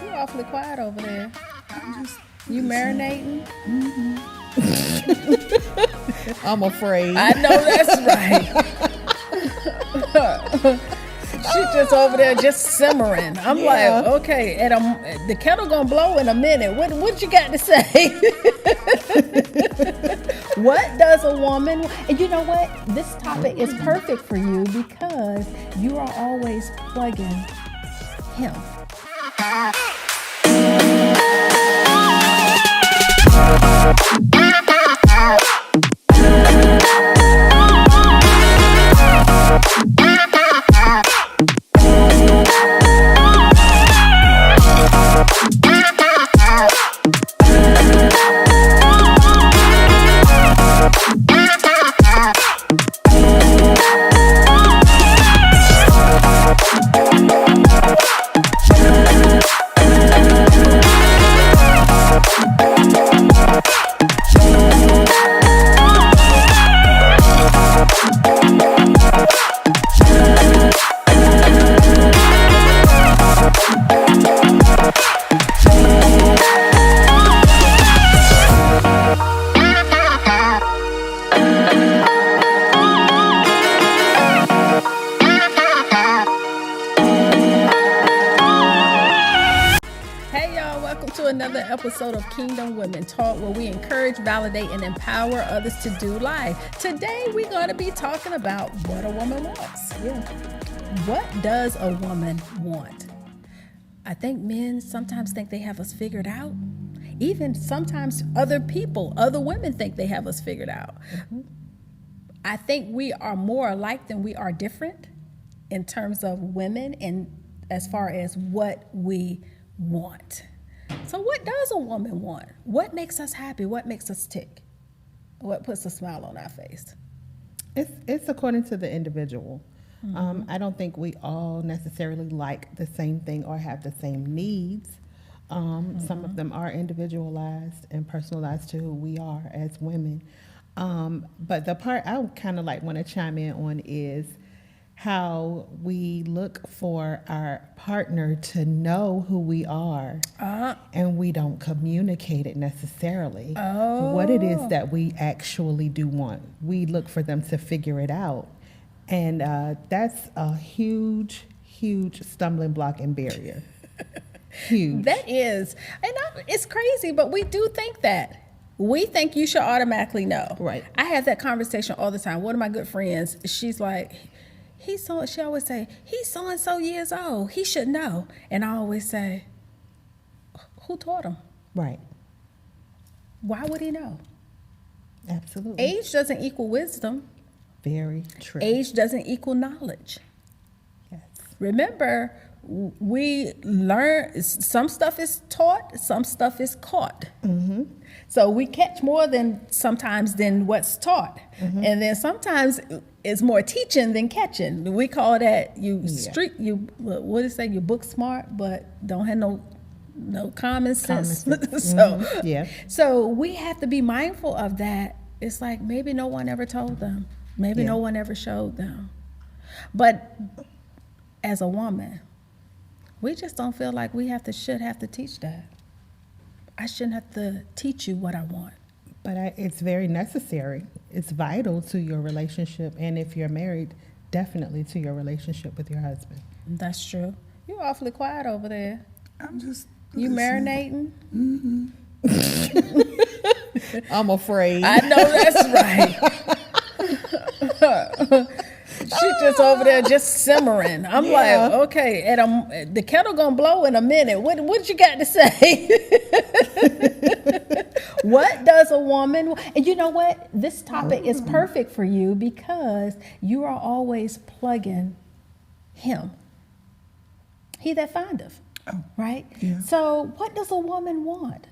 You awfully quiet over there. You marinating? I'm afraid. I know that's right. She just over there just simmering. I'm Yeah. like, okay, and the kettle gonna blow in a minute. What you got to say? What does a woman? And you know what? This topic is perfect for you because you are always plugging him. Hey y'all, welcome to another episode of Kingdom Women Talk, where we encourage, validate, and empower others to do life. Today we're going to be talking about what a woman wants. Yeah. What does a woman want? I think men sometimes think they have us figured out. Even sometimes other women think they have us figured out. I think we are more alike than we are different in terms of women and as far as what we want. So what does a woman want? What makes us happy? What makes us tick? What puts a smile on our face? It's according to the individual. I don't think we all necessarily like the same thing or have the same needs. Some of them are individualized and personalized to who we are as women. But the part I kind of like want to chime in on is how we look for our partner to know who we are, and we don't communicate it necessarily. What it is that we actually do want. We look for them to figure it out. And that's a huge, huge stumbling block and barrier. Huge. That is, and it's crazy, but we do think that. We think you should automatically know. Right. I have that conversation all the time. One of my good friends, she's like, she always say, he's so and so years old. He should know. And I always say, who taught him? Right. Why would he know? Absolutely. Age doesn't equal wisdom. Very true. Age doesn't equal knowledge. Yes. Remember, we learn, some stuff is taught, some stuff is caught. So we catch more sometimes than what's taught. And then sometimes it's more teaching than catching. We call that what is that? You book smart, but don't have no common sense. So we have to be mindful of that. It's like maybe no one ever told them. Maybe no one ever showed them. But as a woman, we just don't feel like we should have to teach that. I shouldn't have to teach you what I want. But it's very necessary. It's vital to your relationship. And if you're married, definitely to your relationship with your husband. That's true. You're awfully quiet over there. I'm just You listening. marinating? I'm afraid. I know that's right. She just over there just simmering. I'm like, okay, and the kettle gonna blow in a minute. What you got to say? What does a woman want? And you know what? This topic is perfect for you because you are always plugging him. He that findeth. Right? Yeah. So what does a woman want?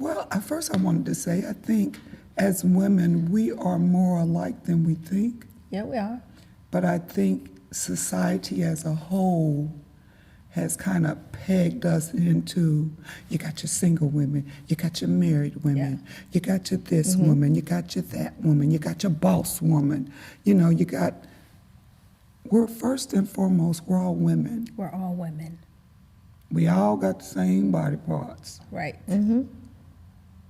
Well, at first I wanted to say, I think as women, we are more alike than we think. Yeah, we are. But I think society as a whole has kind of pegged us into, you got your single women, you got your married women, you got your this woman, you got your that woman, you got your boss woman. You know, we're first and foremost, we're all women. We're all women. We all got the same body parts. Right.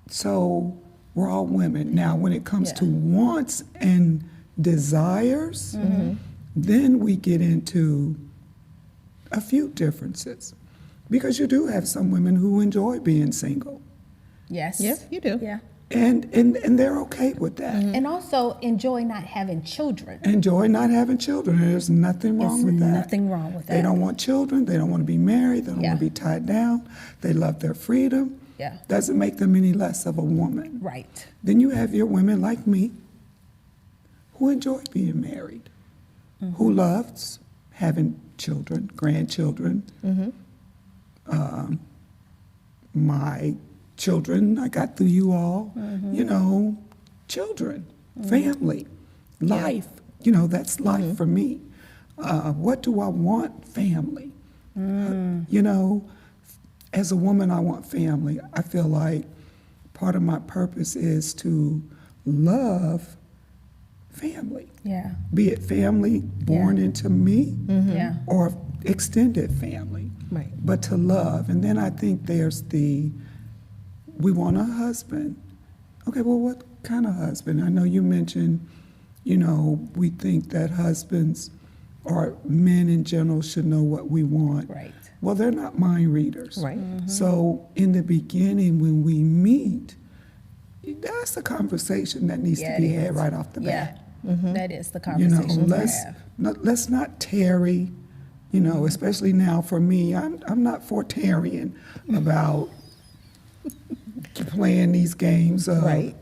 So we're all women. Now, when it comes Yeah. to wants and desires, then we get into a few differences. Because you do have some women who enjoy being single. Yes. Yes, you do. Yeah. And they're okay with that. And also enjoy not having children. Enjoy not having children. There's nothing wrong There's with that. nothing wrong with that. They don't want children. They don't want to be married. They don't Yeah. want to be tied down. They love their freedom. Yeah. Doesn't make them any less of a woman. Right. Then you have your women like me who enjoy being married, who loves having children, grandchildren. My children, I got through you all, children, family, life. That's life for me. What do I want? Family. As a woman, I want family. I feel like part of my purpose is to love family, Yeah. be it family born into me Yeah. or extended family, Right. but to love. And then I think there's we want a husband. Okay, well, what kind of husband? I know you mentioned, we think that husbands or men in general should know what we want. Right. Well, they're not mind readers. Right. So in the beginning, when we meet, that's a conversation that needs Yeah, to be it had is. right off the Yeah. bat. That is the conversation to have. Let's not tarry, especially now for me. I'm not for tarrying about playing these games of Right.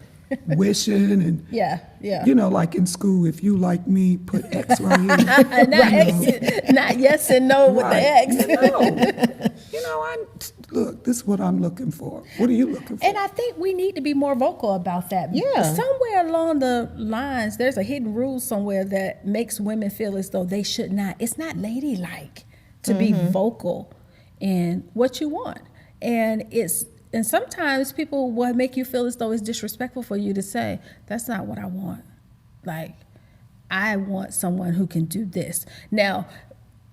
wishing and, Yeah. Yeah. like in school, if you like me, put X right here. Not yes and no with the X. Look, this is what I'm looking for. What are you looking for? And I think we need to be more vocal about that. Yeah. Somewhere along the lines, there's a hidden rule somewhere that makes women feel as though they should not. It's not ladylike to be vocal in what you want. And sometimes people will make you feel as though it's disrespectful for you to say, that's not what I want. Like, I want someone who can do this. Now,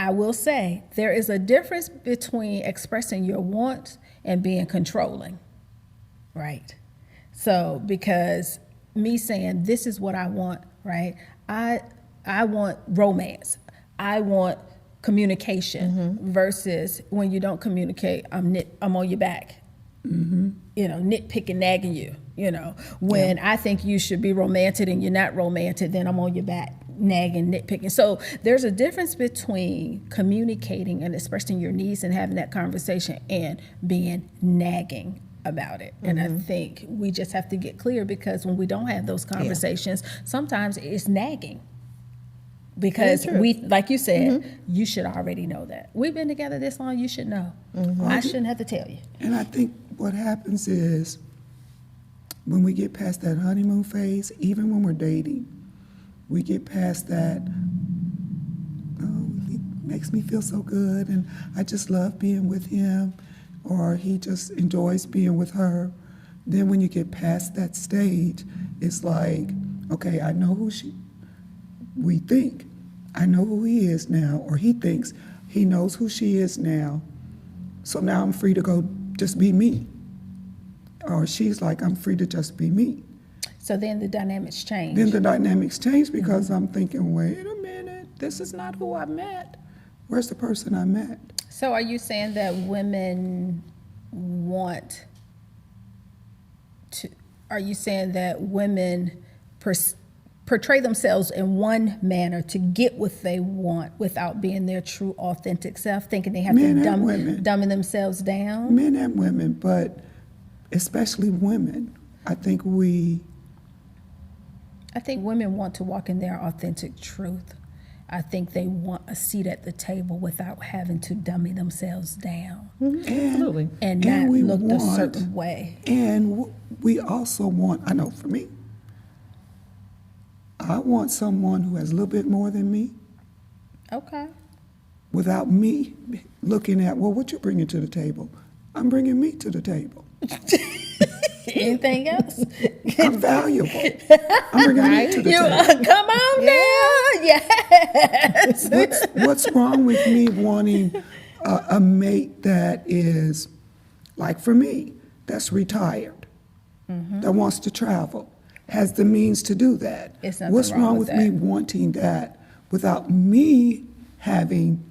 I will say there is a difference between expressing your wants and being controlling, right? So, because me saying this is what I want, right? I want romance. I want communication versus when you don't communicate, I'm on your back. Nitpicking, nagging you. When I think you should be romantic and you're not romantic, then I'm on your back, nagging, nitpicking. So there's a difference between communicating and expressing your needs and having that conversation and being nagging about it. And I think we just have to get clear, because when we don't have those conversations, sometimes it's nagging. Because we, like you said, you should already know that. We've been together this long, you should know. I shouldn't have to tell you. And I think what happens is when we get past that honeymoon phase, even when we're dating, we get past that, he makes me feel so good and I just love being with him, or he just enjoys being with her. Then when you get past that stage, it's like, okay, I know we think, I know who he is now, or he thinks he knows who she is now. So now I'm free to go just be me. Or she's like, I'm free to just be me. So then the dynamics change. Then the dynamics change because I'm thinking, wait a minute, this is not who I met. Where's the person I met? So are you saying that women want to, are you saying that women portray themselves in one manner to get what they want without being their true authentic self, thinking they have Men to and women. dumbing themselves down? Men and women, but especially women. I think women want to walk in their authentic truth. I think they want a seat at the table without having to dummy themselves down Absolutely. and not we look a want- certain way. And we also want, I know for me, I want someone who has a little bit more than me Okay. without me looking at, well, what you bringing to the table? I'm bringing me to the table. Anything else? I'm valuable. I'm bringing me to the table. Come on now. Yes. What's wrong with me wanting a mate that is, like for me, that's retired, that wants to travel, has the means to do that. It's nothing What's wrong wrong with with me that. wanting that without me having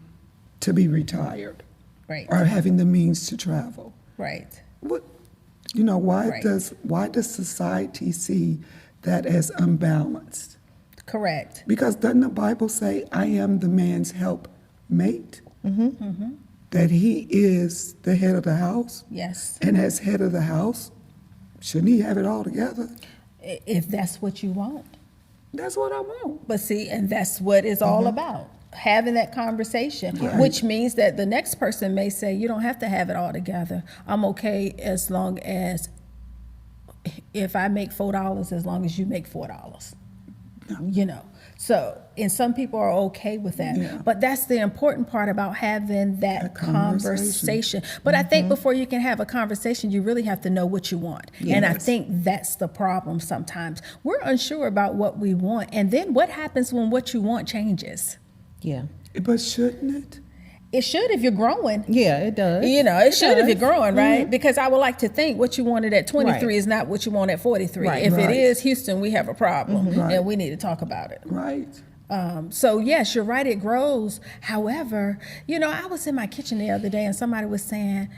to be retired Right. or having the means to travel? Right. What, why Right. does society see that as unbalanced? Correct. Because doesn't the Bible say, I am the man's helpmate? That he is the head of the house? Yes. And as head of the house, shouldn't he have it all together? If that's what you want. That's what I want. But see, and that's what it's all about. Having that conversation, Right. which means that the next person may say, you don't have to have it all together. I'm okay as long as if I make $4, as long as you make $4. So, and some people are okay with that. Yeah. But that's the important part about having that That conversation. conversation. But I think before you can have a conversation, you really have to know what you want. And I Yes. think that's the problem sometimes. We're unsure about what we want. And then what happens when what you want changes? Yeah. But shouldn't it? It should if you're growing. Yeah, it does. It should if you're does. growing, right? Because I would like to think what you wanted at 23 Right. is not what you want at 43. Right. If Right. it is, Houston, we have a problem, Right. and we need to talk about it. Right. So yes, you're right, it grows. However, I was in my kitchen the other day and somebody was saying,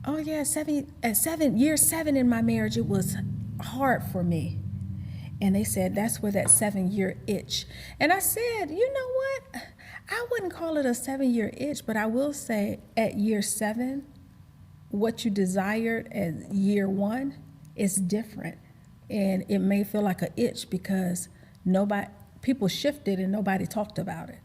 oh yeah, year 7 in my marriage, it was hard for me. And they said, that's where that 7-year itch. And I said, you know what? I wouldn't call it a 7-year itch, but I will say at year 7, what you desired at year 1 is different. And it may feel like an itch because people shifted and nobody talked about it,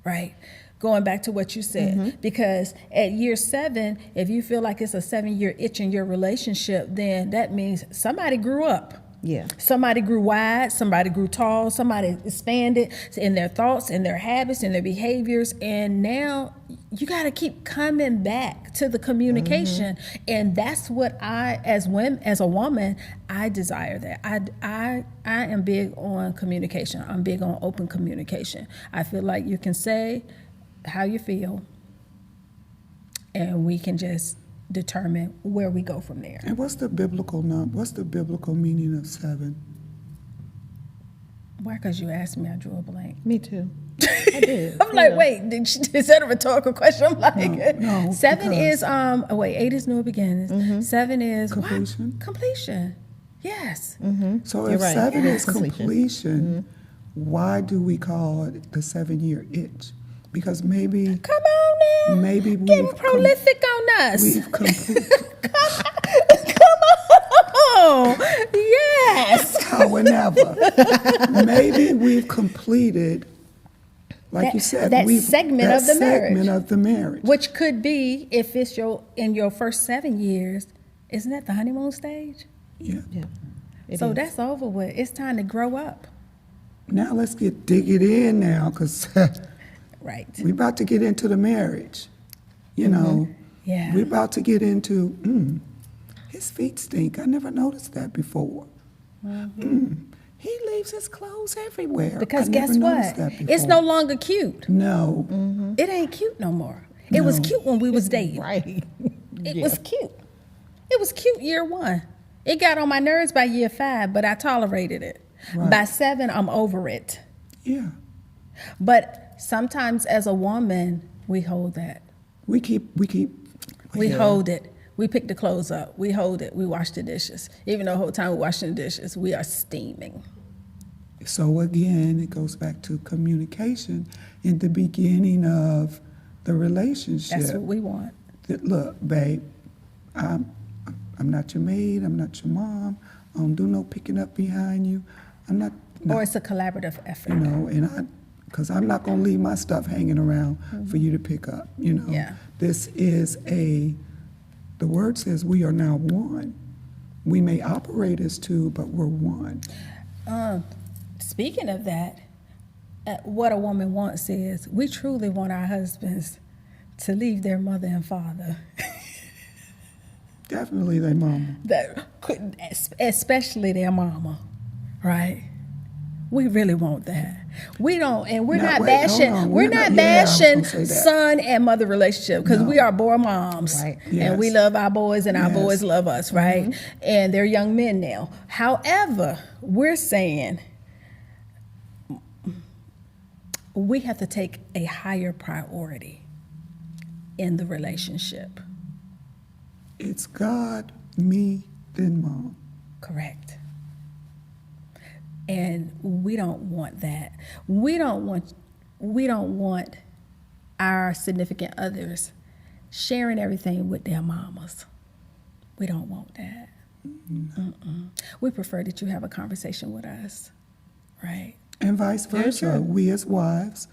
right? Going back to what you said, because at year 7, if you feel like it's a 7-year itch in your relationship, then that means somebody grew up. Yeah. Somebody grew wide, somebody grew tall, somebody expanded in their thoughts and their habits and their behaviors. And now you got to keep coming back to the communication. And that's what as a woman, I desire that. I am big on communication. I'm big on open communication. I feel like you can say how you feel and we can just determine where we go from there. And what's the biblical meaning of 7? Why? Because you asked me, I drew a blank. Me too. I did. I'm like, wait, is that a rhetorical question? I'm like, No, 7 because- is 8 is new beginnings. 7 is what? Completion. Completion. Yes. So You're if right. 7 Yeah. is completion, why do we call it the 7-year itch? Because maybe Come on now. Maybe Getting we've prolific on us. we've completed. Oh, yes. However, maybe we've completed, like you said, that segment that of the marriage. segment of the marriage. Which could be, if it's in your first 7 years, isn't that the honeymoon stage? Yeah. Yeah. It So is. that's over with. It's time to grow up. Now let's dig it in now, because Right. we're about to get into the marriage. You know, Yeah. we're about to get into. His feet stink. I never noticed that before. He leaves his clothes everywhere. Because I guess never what? noticed that It's before. no longer cute. No. It ain't cute no more. It was No. cute when we was dating. Right. It Yeah. was cute. It was cute year 1. It got on my nerves by year 5, but I tolerated it. Right. By 7, I'm over it. Yeah. But sometimes as a woman, we hold that. We keep. We hold it. We pick the clothes up. We hold it. We wash the dishes. Even though the whole time we're washing the dishes, we are steaming. So again, it goes back to communication in the beginning of the relationship. That's what we want. That, look, babe, I'm not your maid. I'm not your mom. I don't do no picking up behind you. I'm not. No, Or it's a collaborative effort. because I'm not gonna leave my stuff hanging around for you to pick up. Yeah. This is the word says we are now one. We may operate as two, but we're one. Speaking of that, what a woman wants is we truly want our husbands to leave their mother and father. Definitely their mama. Especially their mama, right? We really want that. We don't, and we're Now, not wait, hold bashing. on. We're We're not not- yeah, I was bashing gonna say that. son and mother relationship because No. we are boy moms, Right. and we Yes. love our boys, and our Yes. boys love us, right? And they're young men now. However, we're saying we have to take a higher priority in the relationship. It's God, me, then mom. Correct. And we don't want that. We don't want our significant others sharing everything with their mamas. We don't want that. Mm-mm. We prefer that you have a conversation with us, right? And vice versa. We as wives,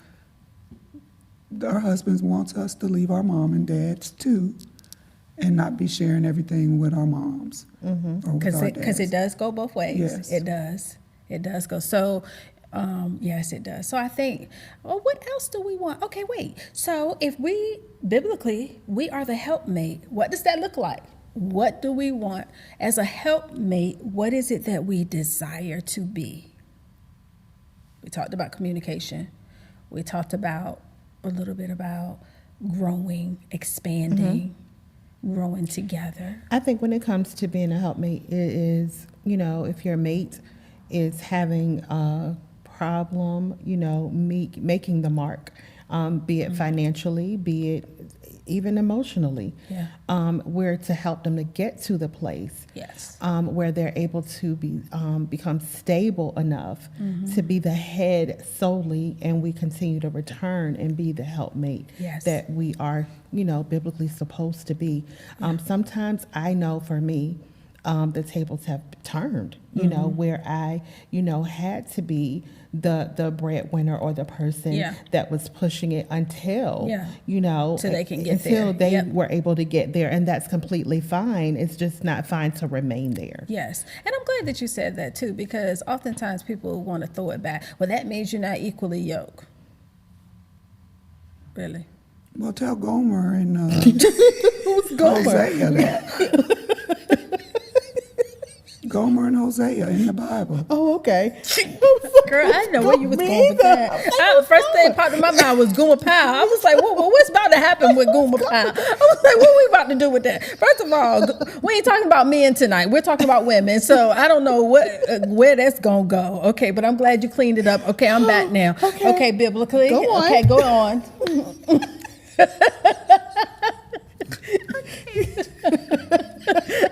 our husbands want us to leave our mom and dads too, and not be sharing everything with our moms or with our dads. Because it does go both ways. Yes. It does. It does go. So, yes, it does. So I think, well, what else do we want? Okay, wait. So if we, biblically, we are the helpmate, what does that look like? What do we want? As a helpmate, what is it that we desire to be? We talked about communication. We talked about a little bit about growing, expanding, growing together. I think when it comes to being a helpmate, it is, if your mate is having a problem, making the mark, be it financially, be it even emotionally. Yeah. We're to help them to get to the place Yes. where they're able to become stable enough to be the head solely, and we continue to return and be the helpmate Yes. that we are, biblically supposed to be. Sometimes I know for me, the tables have turned, where I, had to be the breadwinner or the person Yeah. that was pushing it until, Yeah. Till they can get there. until they Yep. were able to get there. And that's completely fine. It's just not fine to remain there. Yes. And I'm glad that you said that too, because oftentimes people want to throw it back. Well, that means you're not equally yoked. Really? Well, tell Gomer and Who's Hosea that. Gomer and Hosea in the Bible. Oh, okay. Girl, I didn't know where you was Me going with either. that. First thing popped in my mind was Gomer Pyle. I was like, what's about to happen with Gomer Pyle? I was like, what we about to do with that? First of all, we ain't talking about men tonight. We're talking about women. So I don't know where that's going to go. Okay, but I'm glad you cleaned it up. Okay, I'm back now. Okay, biblically. Go on. Okay, go on.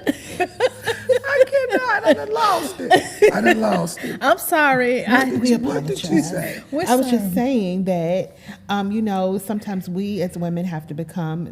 I cannot. I done lost it. I done lost it. I'm sorry. What did you say? I was just saying that, sometimes we as women have to become,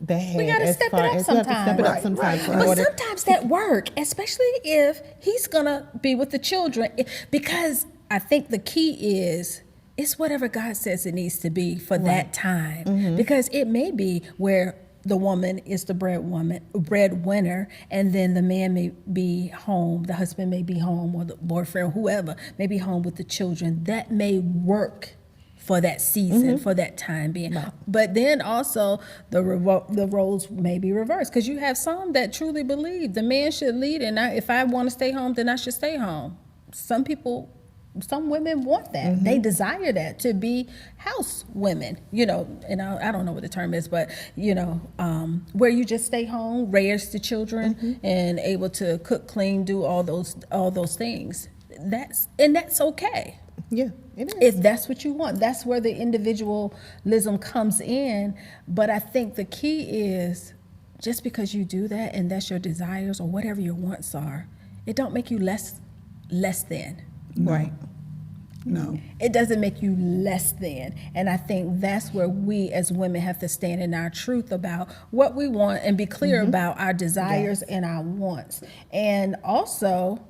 the head. We gotta as step it far up as we have to step it up Right, sometimes. right, in But order- sometimes that work, especially if he's gonna be with the children, because I think the key is it's whatever God says it needs to be for that time. Because it may be where the woman is the breadwinner, and then the man may be home, the husband may be home, or the boyfriend, whoever may be home with the children. That may work for that season, for that time being. But then also the roles may be reversed, because you have some that truly believe the man should lead, and if I want to stay home, then I should stay home. Some women want that. They desire that, to be house women, and I don't know what the term is, but, where you just stay home, raise the children, and able to cook, clean, do all those things. That's okay. Yeah, it is. If that's what you want, that's where the individualism comes in. But I think the key is, just because you do that and that's your desires or whatever your wants are, it don't make you less than. Right. No. It doesn't make you less than. And I think that's where we as women have to stand in our truth about what we want and be clear about our desires and our wants. And also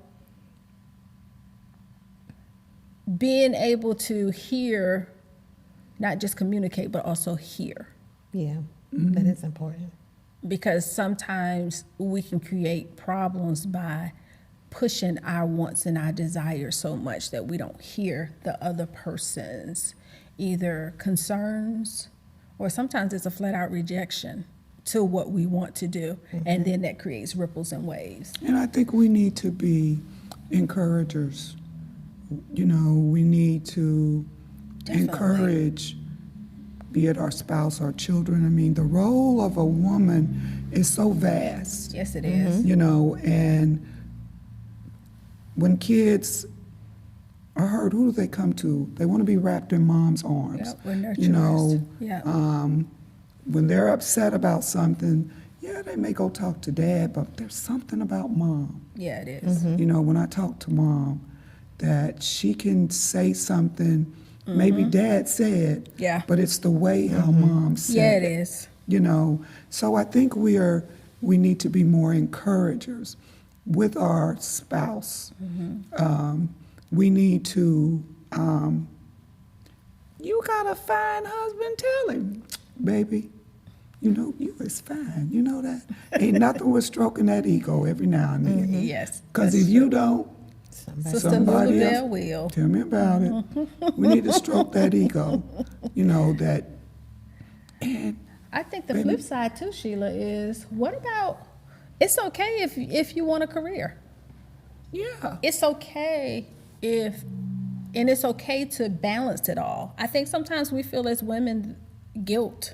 being able to hear, not just communicate, but also hear. Yeah, that is important. Because sometimes we can create problems by pushing our wants and our desires so much that we don't hear the other person's either concerns, or sometimes it's a flat out rejection to what we want to do. And then that creates ripples and waves. And I think we need to be encouragers You know, we need to Definitely. encourage, be it our spouse or children. I mean, the role of a woman is so vast, Yes, it is. you know, and when kids are hurt, who do they come to? They want to be wrapped in mom's arms. Yep, we're nurturers. You know, Yeah. when they're upset about something, yeah, they may go talk to dad, but there's something about mom. Yeah, it is. You know, when I talk to mom, that she can say something maybe dad said, Yeah. but it's the way how mom said Yeah, it is. You know, so I think we need to be more encouragers with our spouse. We need to, you got a fine husband, tell him, baby, you know, you is fine. You know that? Ain't nothing with stroking that ego every now and then. Yes. Because that's if you true. don't, Sister somebody Lula else- Bell will. tell me about it. We need to stroke that ego, you know, that, and I think the Baby. flip side too, Sheila, is what about it's okay if you want a career. yeah, It's okay and it's okay to balance it all. I think sometimes we feel as women guilt,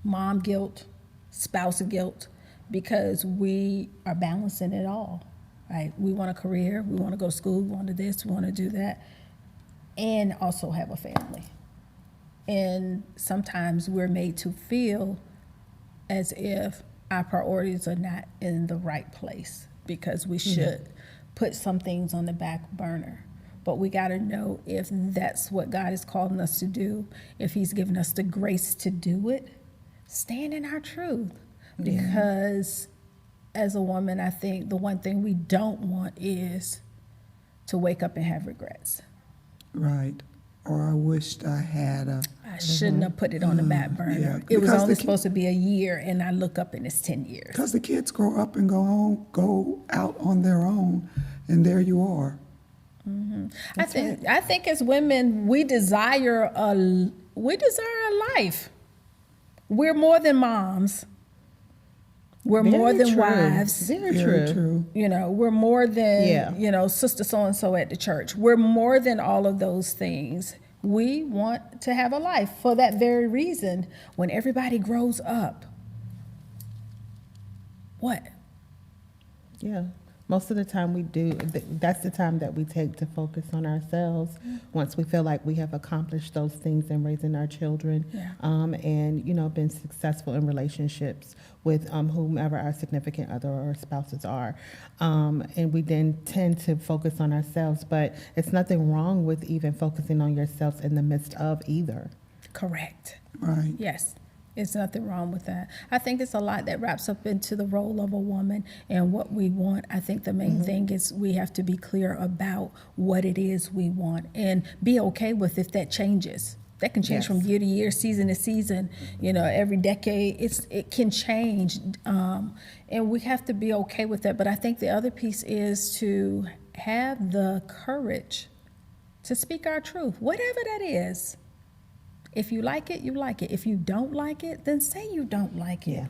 mom guilt, spouse guilt, because we are balancing it all. Right? We want a career, we want to go to school, we want to do this, we want to do that, and also have a family. And sometimes we're made to feel as if our priorities are not in the right place because we should put some things on the back burner. But we got to know if that's what God is calling us to do, if He's given us the grace to do it, stand in our truth. Because as a woman, I think the one thing we don't want is to wake up and have regrets. right. Or I wished I had a, I shouldn't have put it on the back burner. Yeah, It was because only the ki- supposed to be a year, and I look up and it's 10 years. because the kids grow up and go out on their own, and there you are. I think as women, we desire a life. We're more than moms. We're Very more than true. wives. Very Very true. true. You know, we're more than, Yeah. sister so-and-so at the church. We're more than all of those things. We want to have a life for that very reason. When everybody grows up, what? Yeah. Most of the time we do, that's the time that we take to focus on ourselves once we feel like we have accomplished those things in raising our children. Yeah. And, you know, been successful in relationships with whomever our significant other or spouses are. And we then tend to focus on ourselves, but it's nothing wrong with even focusing on yourself in the midst of either. Correct. Right. Yes, it's nothing wrong with that. I think it's a lot that wraps up into the role of a woman and what we want. I think the main thing is we have to be clear about what it is we want and be okay with if that changes. That can change from year to year, season to season. You know, every decade it can change, and we have to be okay with that. But I think the other piece is to have the courage to speak our truth, whatever that is. If you like it, you like it. If you don't like it, then say you don't like it. Yeah.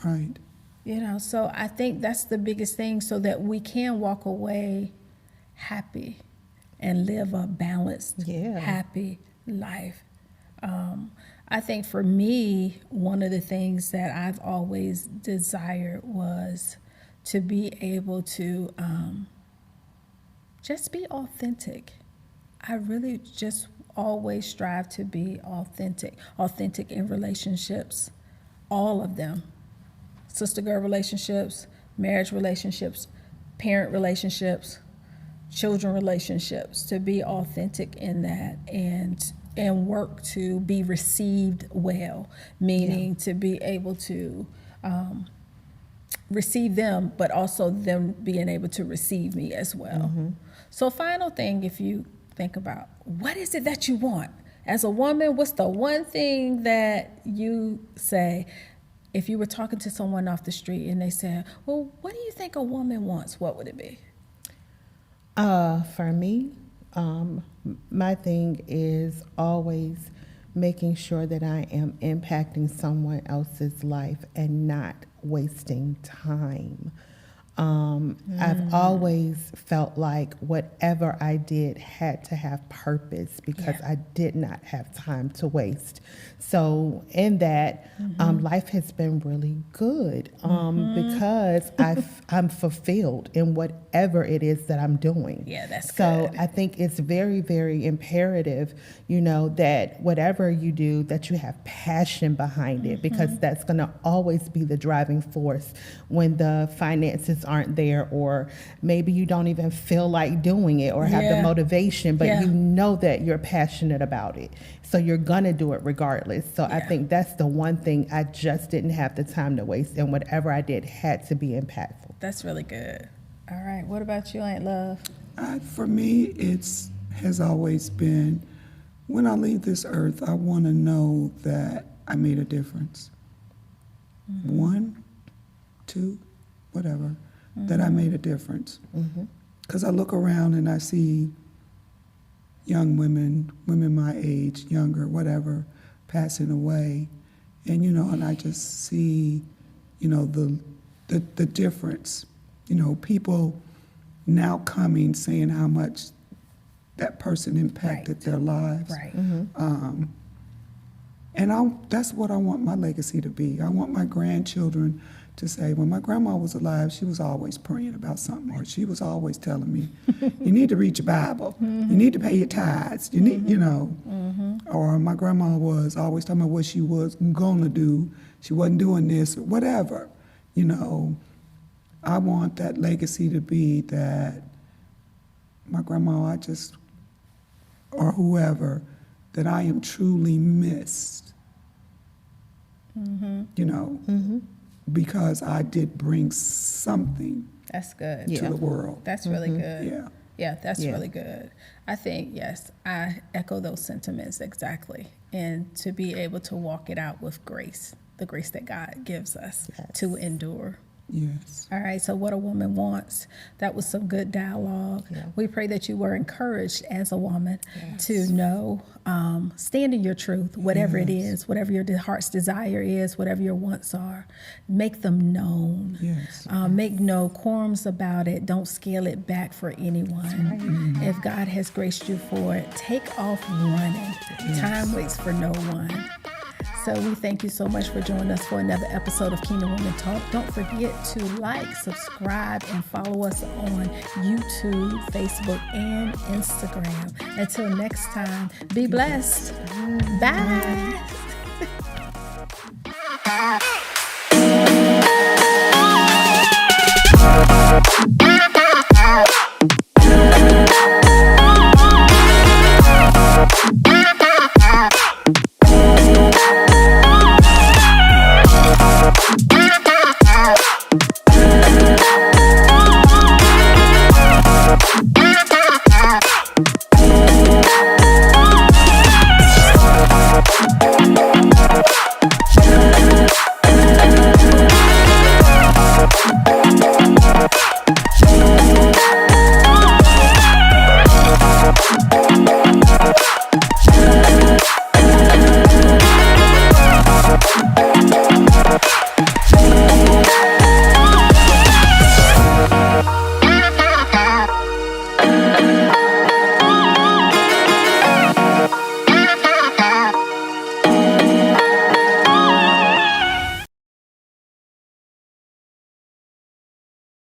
Right. You know, so I think that's the biggest thing so that we can walk away happy and live a balanced, Yeah. happy life. I think for me, one of the things that I've always desired was to be able to just be authentic. I really just always strive to be authentic in relationships, all of them. Sister girl relationships, marriage relationships, parent relationships, children relationships, to be authentic in that and work to be received well, meaning to be able to receive them, but also them being able to receive me as well. So final thing, if you think about what is it that you want as a woman, what's the one thing that you say if you were talking to someone off the street and they said, well, what do you think a woman wants? What would it be? For me, my thing is always making sure that I am impacting someone else's life and not wasting time. I've always felt like whatever I did had to have purpose because I did not have time to waste. So in that, life has been really good because I'm fulfilled in whatever it is that I'm doing. Yeah, that's so good. I think it's very, very imperative, that whatever you do, that you have passion behind it, because that's going to always be the driving force when the finances aren't there, or maybe you don't even feel like doing it or have the motivation, but you know that you're passionate about it. So you're going to do it regardless. So I think that's the one thing I just didn't have the time to waste, and whatever I did had to be impactful. That's really good. All right. What about you, Aunt Love? For me, has always been, when I leave this earth, I want to know that I made a difference. 1, 2, whatever, that I made a difference. Because I look around and I see young women my age, younger, whatever, passing away. And, and I just see, the difference. People now coming, saying how much that person impacted their lives. Right. And that's what I want my legacy to be. I want my grandchildren to say, when my grandma was alive, she was always praying about something, or she was always telling me, you need to read your Bible, you need to pay your tithes, you need, or my grandma was always talking about what she was gonna do, she wasn't doing this, or whatever, I want that legacy to be that my grandma, or whoever, that I am truly missed, because I did bring something That's good. to the world. That's really good. Yeah. Yeah, that's really good. I think, yes, I echo those sentiments exactly. And to be able to walk it out with grace, the grace that God gives us to endure. Yes. All right, so What a Woman Wants, that was some good dialogue. Yeah. We pray that you were encouraged as a woman to know, stand in your truth, whatever it is, whatever your heart's desire is, whatever your wants are, make them known. Yes. Make no qualms about it. Don't scale it back for anyone. If God has graced you for it, take off running. Time waits for no one. So we thank you so much for joining us for another episode of Kingdom Women Talk. Don't forget to like, subscribe, and follow us on YouTube, Facebook, and Instagram. Until next time, be blessed. Bye.